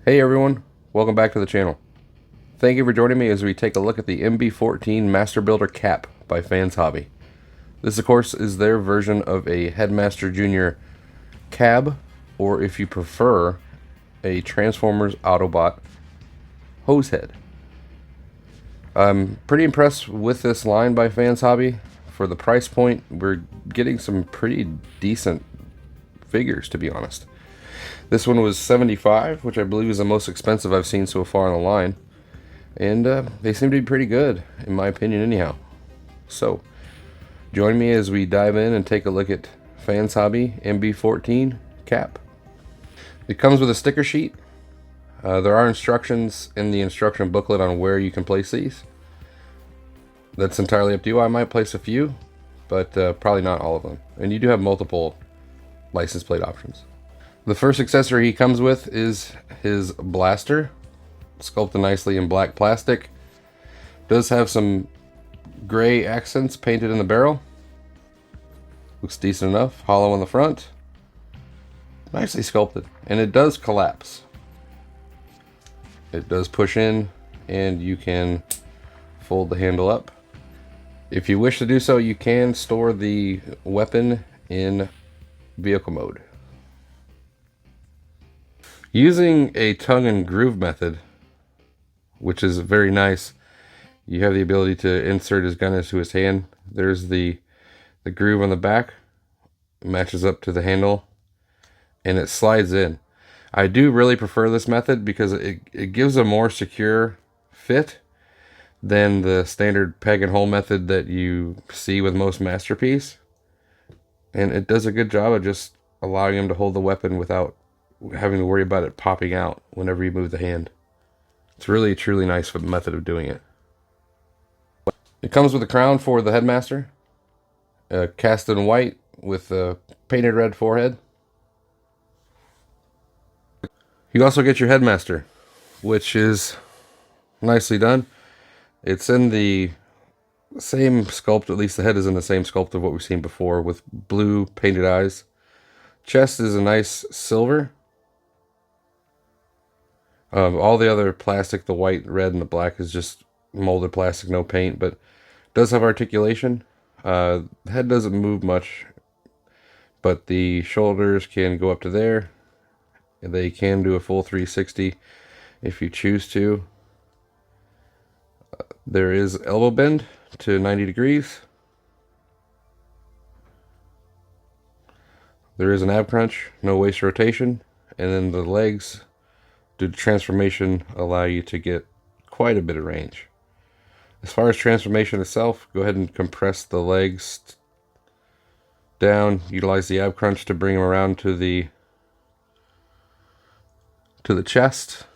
Hey everyone, welcome back to the channel. Thank you for joining me as we take a look at the MB14 MasterBuilder cap by Fans Hobby. This of course is their version of a Headmaster Jr. cab, or if you prefer, a Transformers Autobot Hosehead. I'm pretty impressed with this line by Fans Hobby. For the price point, we're getting some pretty decent figures, to be honest. This one was $75, which I believe is the most expensive I've seen so far on the line. And they seem to be pretty good, in my opinion anyhow. So, join me as we dive in and take a look at Fans Hobby MB14 cap. It comes with a sticker sheet. There are instructions in the instruction booklet on where you can place these. That's entirely up to you. I might place a few, but probably not all of them. And you do have multiple license plate options. The first accessory he comes with is his blaster, sculpted nicely in black plastic. Does have some gray accents painted in the barrel. Looks decent enough. Hollow on the front. Nicely sculpted. And it does collapse. It does push in, and you can fold the handle up. If you wish to do so, you can store the weapon in vehicle mode. Using a tongue and groove method, which is very nice, you have the ability to insert his gun into his hand. There's the groove on the back, matches up to the handle, and it slides in. I do really prefer this method because it gives a more secure fit than the standard peg and hole method that you see with most Masterpiece. And it does a good job of just allowing him to hold the weapon without having to worry about it popping out whenever you move the hand. It's really a truly nice method of doing it. It comes with a crown for the Headmaster, cast in white with a painted red forehead. You also get your Headmaster, which is nicely done. It's in the same sculpt, at least the head is in the same sculpt of what we've seen before, with blue painted eyes. Chest is a nice silver. All the other plastic, the white, red, and the black is just molded plastic, no paint, but does have articulation. The head doesn't move much, but the shoulders can go up to there. They can do a full 360 if you choose to. There is elbow bend to 90 degrees. There is an ab crunch, no waist rotation, and then the legs, due to transformation, allow you to get quite a bit of range. As far as transformation itself, go ahead and compress the legs down. Utilize the ab crunch to bring them around to the chest,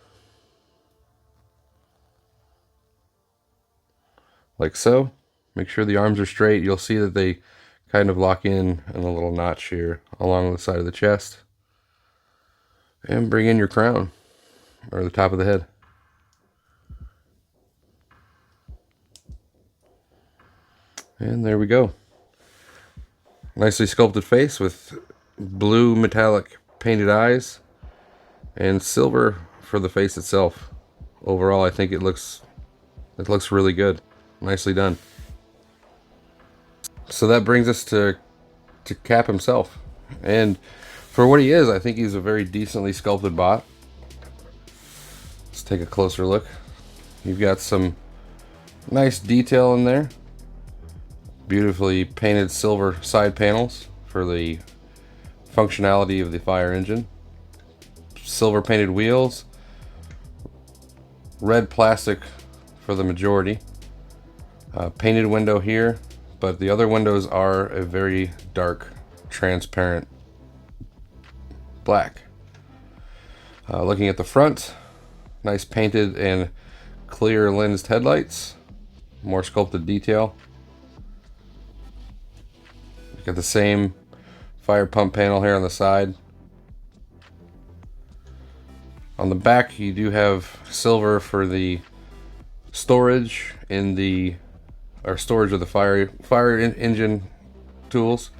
like so. Make sure the arms are straight. You'll see that they kind of lock in a little notch here along the side of the chest. And bring in your crown, or the top of the head. And there we go. Nicely sculpted face with blue metallic painted eyes and silver for the face itself. Overall, I think it looks really good. Nicely done. So that brings us to Cap himself. And for what he is, I think he's a very decently sculpted bot. Let's take a closer look. You've got some nice detail in there. Beautifully painted silver side panels for the functionality of the fire engine. Silver painted wheels. Red plastic for the majority. Painted window here, but the other windows are a very dark, transparent black. Looking at the front, nice painted and clear lensed headlights, more sculpted detail. Got the same fire pump panel here on the side. On the back, you do have silver for the storage in the storage of the fire engine tools.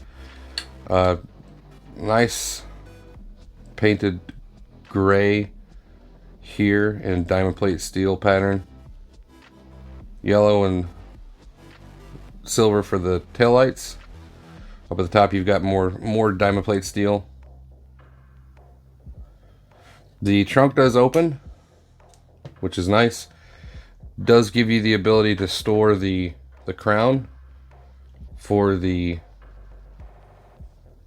Nice painted gray here in diamond plate steel pattern. Yellow and silver for the taillights. Up at the top you've got more diamond plate steel. The trunk does open, which is nice. Does give you the ability to store the crown for the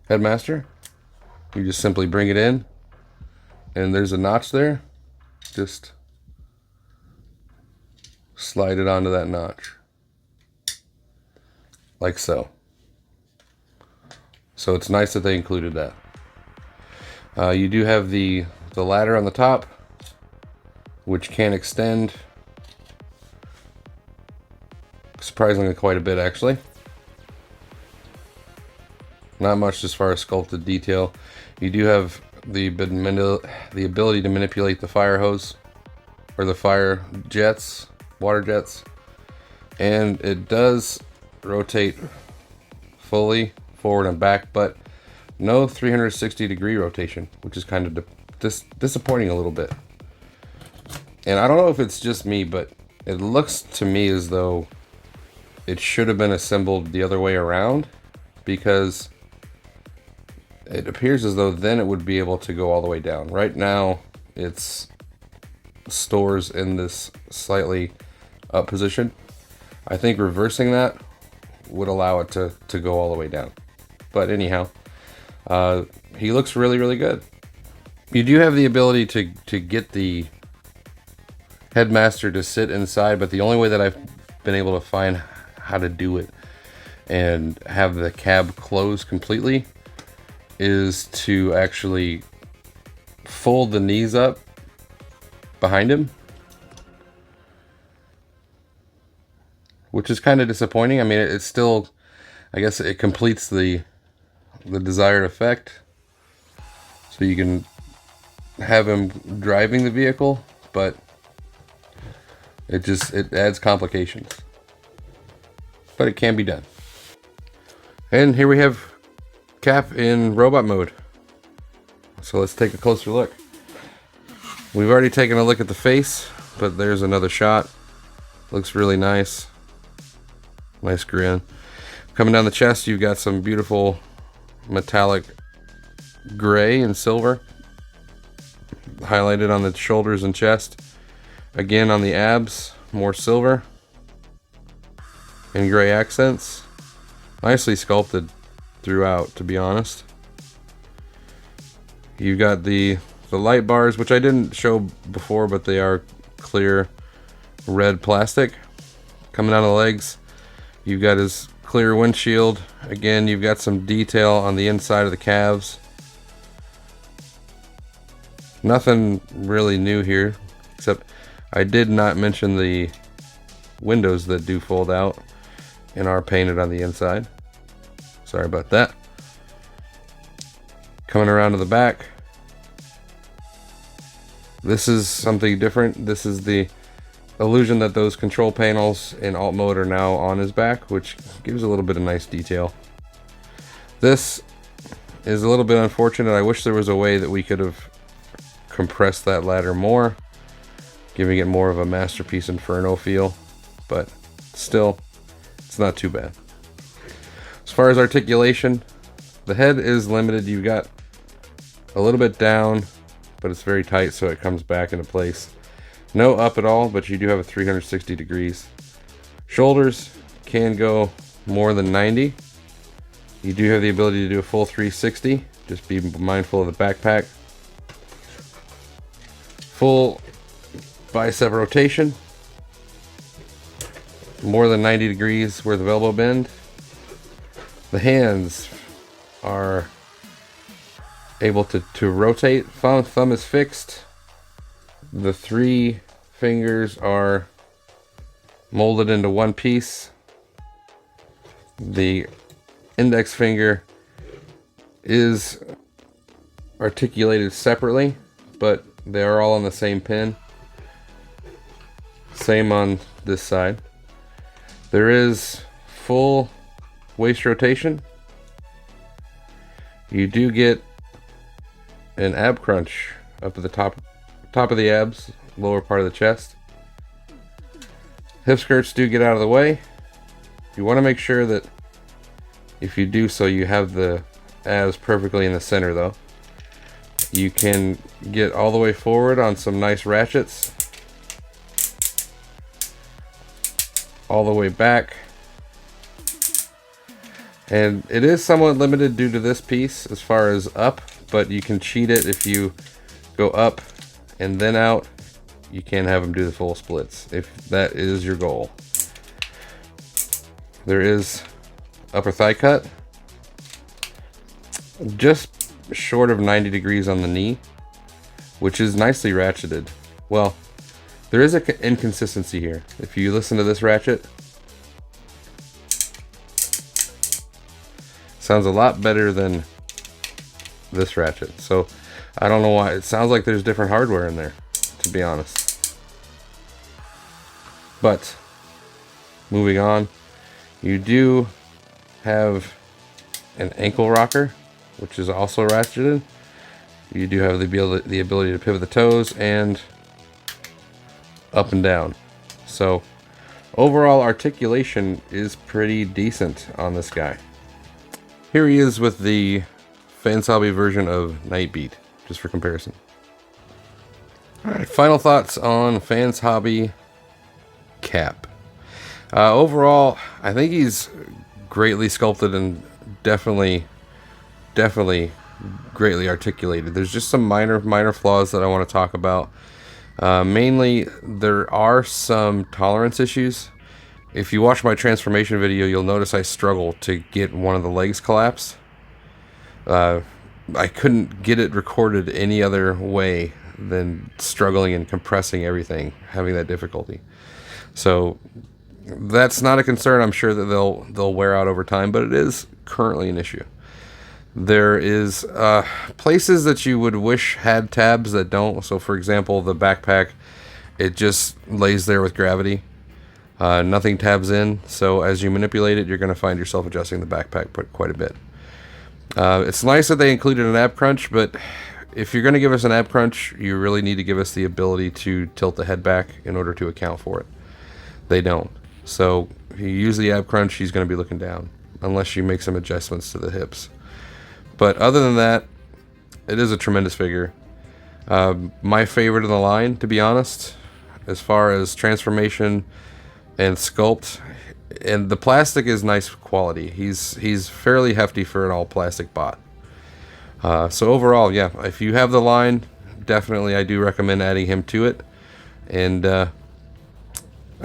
Headmaster. You just simply bring it in, and there's a notch there. Just slide it onto that notch, like so. So it's nice that they included that. You do have the ladder on the top, which can extend surprisingly quite a bit, actually. Not much as far as sculpted detail. You do have the ability to manipulate the fire hose or the fire jets, water jets, and it does rotate fully forward and back, but no 360-degree rotation, which is kind of disappointing a little bit. And I don't know if it's just me, but it looks to me as though it should have been assembled the other way around, because it appears as though then it would be able to go all the way down. Right now it's stores in this slightly up position. I think reversing that would allow it to go all the way down. But anyhow, he looks really, really good. You do have the ability to get the Headmaster to sit inside, but the only way that I've been able to find how to do it and have the cab close completely is to actually fold the knees up behind him, which is kind of disappointing. I mean, it's still, I guess it completes the desired effect, so you can have him driving the vehicle, but it adds complications. But it can be done. And here we have Cap in robot mode. So let's take a closer look. We've already taken a look at the face, but there's another shot. Looks really nice. Nice grin. Coming down the chest, you've got some beautiful metallic gray and silver highlighted on the shoulders and chest. Again on the abs, more silver and gray accents. Nicely sculpted throughout, to be honest. You've got the light bars, which I didn't show before, but they are clear red plastic. Coming down the legs, you've got his clear windshield. Again, you've got some detail on the inside of the calves. Nothing really new here, except I did not mention the windows that do fold out and are painted on the inside. Sorry about that. Coming around to the back, this is something different. This is the illusion that those control panels in alt mode are now on his back, which gives a little bit of nice detail. This is a little bit unfortunate. I wish there was a way that we could have compressed that ladder more, giving it more of a Masterpiece Inferno feel, but still, it's not too bad. As far as articulation, the head is limited. You've got a little bit down, but it's very tight, so it comes back into place. No up at all, but you do have a 360 degrees. Shoulders can go more than 90. You do have the ability to do a full 360. Just be mindful of the backpack. Full bicep rotation. More than 90 degrees worth of elbow bend. The hands are able to rotate. Thumb is fixed. The 3 fingers are molded into one piece. The index finger is articulated separately, but they are all on the same pin. Same on this side. There is full waist rotation. You do get an ab crunch up at the top top of the abs, lower part of the chest. Hip skirts do get out of the way. You want to make sure that if you do so, you have the abs perfectly in the center though. You can get all the way forward on some nice ratchets. All the way back. And it is somewhat limited due to this piece as far as up, but you can cheat it if you go up and then out. You can have them do the full splits if that is your goal. There is upper thigh cut, just short of 90 degrees on the knee, which is nicely ratcheted. Well, there is an inconsistency here. If you listen to this ratchet, sounds a lot better than this ratchet. So I don't know why. It sounds like there's different hardware in there, to be honest. But moving on, you do have an ankle rocker, which is also ratcheted. You do have the ability to pivot the toes and up and down. So overall articulation is pretty decent on this guy. Here he is with the Fans Hobby version of Nightbeat, just for comparison. Alright, final thoughts on Fans Hobby Cap. Overall, I think he's greatly sculpted and definitely greatly articulated. There's just some minor flaws that I want to talk about. Mainly, there are some tolerance issues. If you watch my transformation video, you'll notice I struggle to get one of the legs collapsed. I couldn't get it recorded any other way than struggling and compressing everything, having that difficulty. So that's not a concern. I'm sure that they'll wear out over time, but it is currently an issue. There is places that you would wish had tabs that don't. So for example, the backpack, it just lays there with gravity. Nothing tabs in, so as you manipulate it, you're going to find yourself adjusting the backpack quite a bit. It's nice that they included an ab crunch, but if you're going to give us an ab crunch, you really need to give us the ability to tilt the head back in order to account for it. They don't. So if you use the ab crunch, he's going to be looking down, unless you make some adjustments to the hips. But other than that, it is a tremendous figure. My favorite in the line, to be honest, as far as transformation and sculpt, and the plastic is nice quality. He's fairly hefty for an all plastic bot. So overall, yeah, if you have the line, definitely I do recommend adding him to it, and I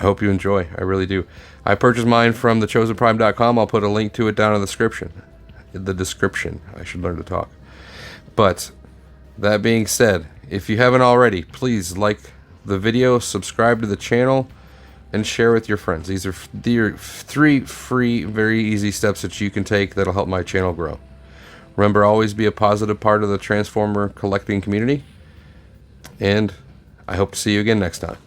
hope you enjoy. I really do. I purchased mine from thechosenprime.com. I'll put a link to it down in the description. I should learn to talk. But that being said, if you haven't already, please like the video, subscribe to the channel, and share with your friends. These are 3 free, very easy steps that you can take that'll help my channel grow. Remember, always be a positive part of the Transformer collecting community, and I hope to see you again next time.